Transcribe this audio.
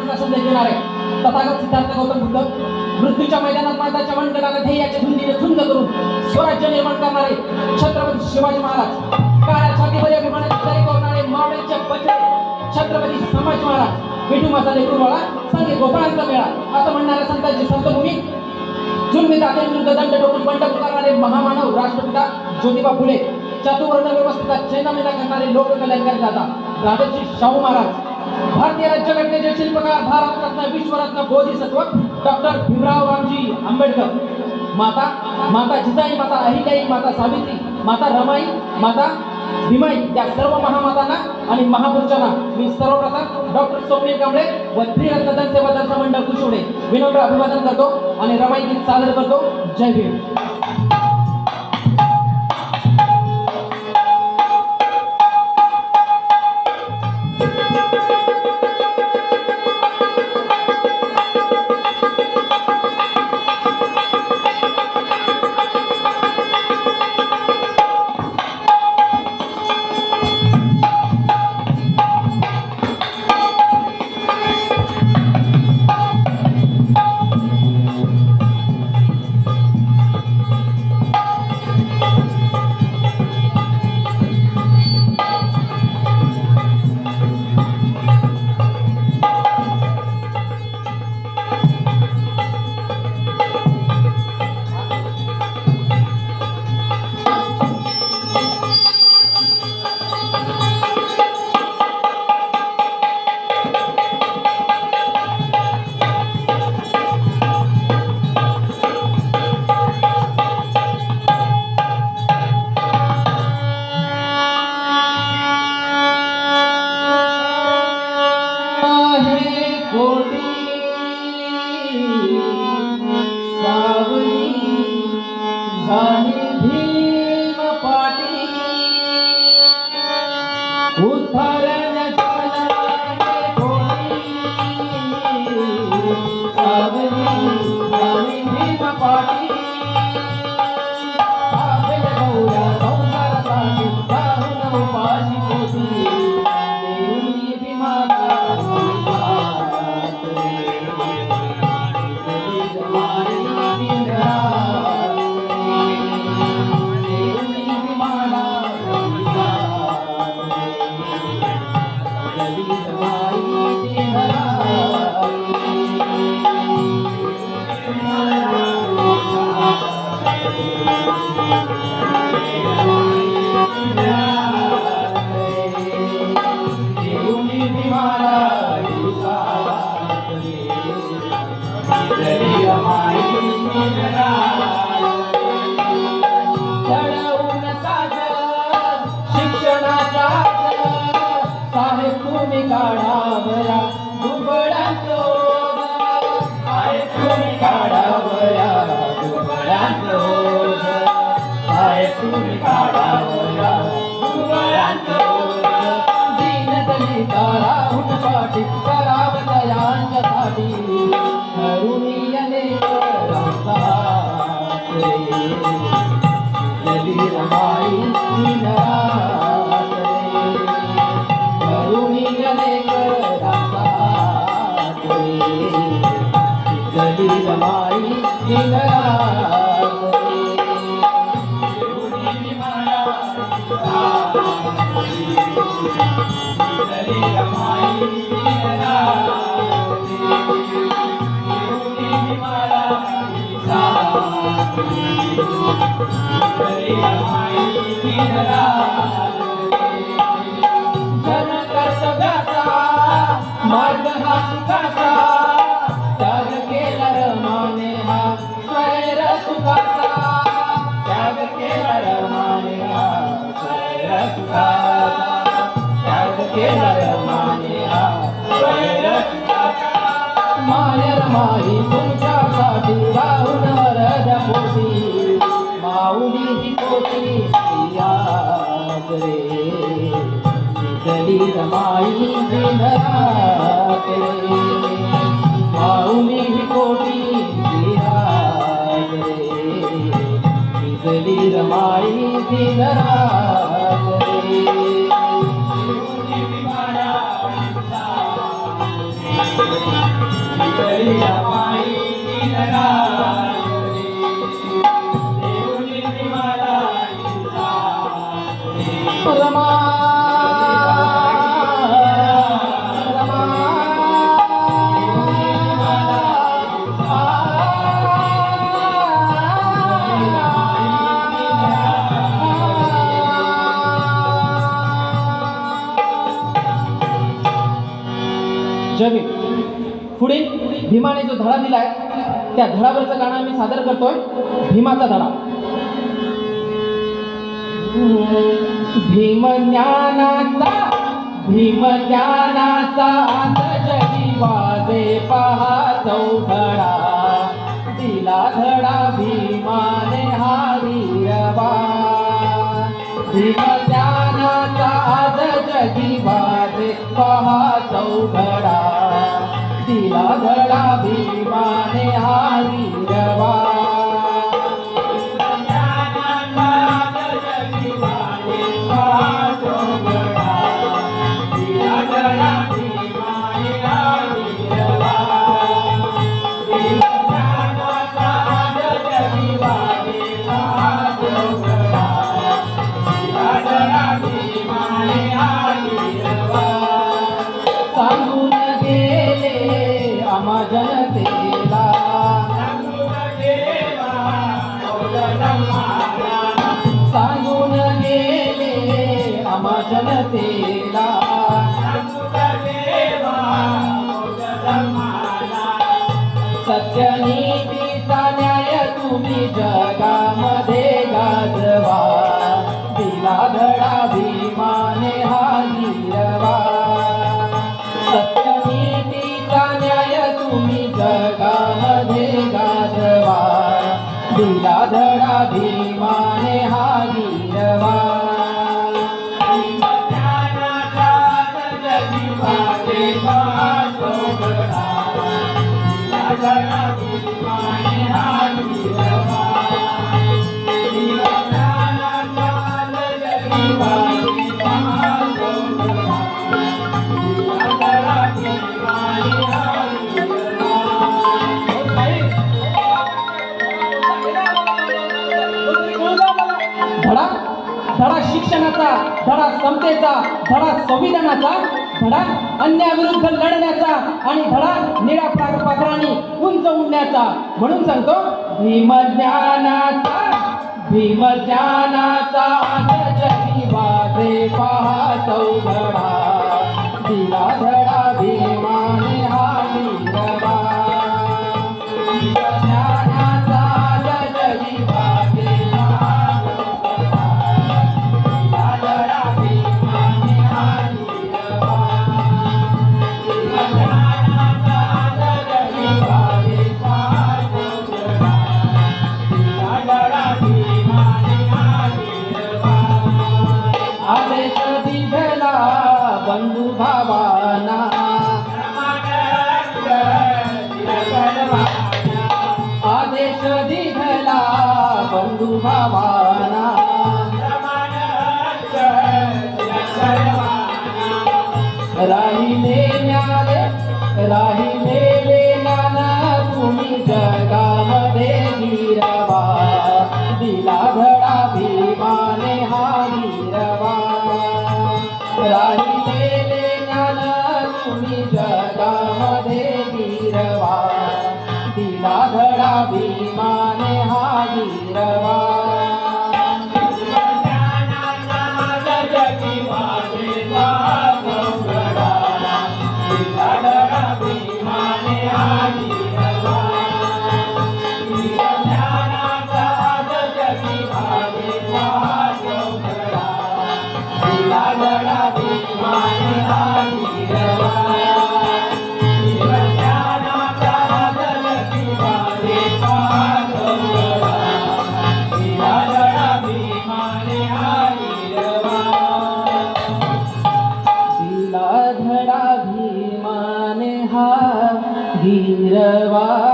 समाधानाचा संदेश देणारे तथागत सिद्धार्थ गौतम बुद्ध, मृत्यूच्या मैदानात माताच्या वंदनाला ध्येयाच्या धुंदीने झुंज करून स्वराज्य निर्माण करणारे छत्रपती शिवाजी महाराज, काळ्या छातीवर अभिमानाची तरी करणारे मावळ्यांचे बचडे छत्रपती संभाजी महाराज, मिठू माझा लेकरूवाळा संगे गोपाळांचा मेळा असं म्हणणाऱ्या संतांची संतभूमी, जुलमी तात्यांविरुद्ध दंड ठोकून बंड पुकारणारे महामानव राष्ट्रपिता ज्योतिबा फुले, चातुवर्ण व्यवस्थेचा चैनामेना करणारे लोककल्याणकारी दादा राजर्षी शाहू महाराज, भारतीय राज्यघटनेचे शिल्पकार भारतरत्न विश्वरत्न बोधिसत्व डॉक्टर भीमराव रामजी आंबेडकर, माता जिजाई, माता अहिल्याई, माता सावित्री, माता रमाई, माता भीमाई या सर्व महामातांना आणि महापुरुषांना मी सर्वप्रथम डॉक्टर सौम्य कांबळे व त्रिरत्न जनसेवा दर्शन मंडळ कुशोडे विनम्र अभिवादन करतो आणि रमाई गीत सादर करतो. जय भीम. विठ्ठलीच्या पायी दीननाथरी, देऊनी मला इंसारी. रमा रमा जमी पुढे भीमाने जो धडा दिलाय त्या धडावरचं गाणं मी सादर करतोय. भीमाचा धडा. भीम ज्ञानाचा आज जगी वाजे पहा चौघडा, दिला धडा भीमाने हा वीरवा. भीम ज्ञानाचा आज जगी वाजे पहा चौघडा, दिला धडा भीमाने हा वीरवा. सांगून गेले आम्हा जनतेला, सांगून गेले आम्हा जनतेला, सत्यनीतीचा न्याय तुम्ही जगामध्ये गाजवा, दिला धडा भीमाने हा वीरवा. सत्यनीतीचा न्याय तुम्ही जगामध्ये गाजवा, दिला धडा भीमाने हा वीरवा. धडा धडा शिक्षणाचा, धडा समतेचा, धडा संविधानाचा, धडा अन्यायाविरुद्ध लढण्याचा आणि धडा निळ्या पाखरांनी उंच उडण्याचा. म्हणून सांगतो भीमज्ञानाचा आज जगी वाजे पहा चौघडा, दिला धडा भीमाने हा वीरवा. भीमज्ञानाचा आज जगी वाजे पहा चौघडा, दिला धडा भीमाने हा वीरवा. भीमज्ञानाचा आज जगी वाजे पहा चौघडा, दिला धडा भीमाने हा वीरवा. आदेश दिला बंधू भावाना, आदेश दिला बंधू भावाना, राहिलेले ज्ञान तुम्ही जगामध्ये वीरवा, दिला धडा भीमाने हा वीरवा. राहिलेले ज्ञान तुम्ही जगामध्ये वीरवा, दिला धडा भीमाने हा वीरवा. धडा भीमाने हा वीरवा.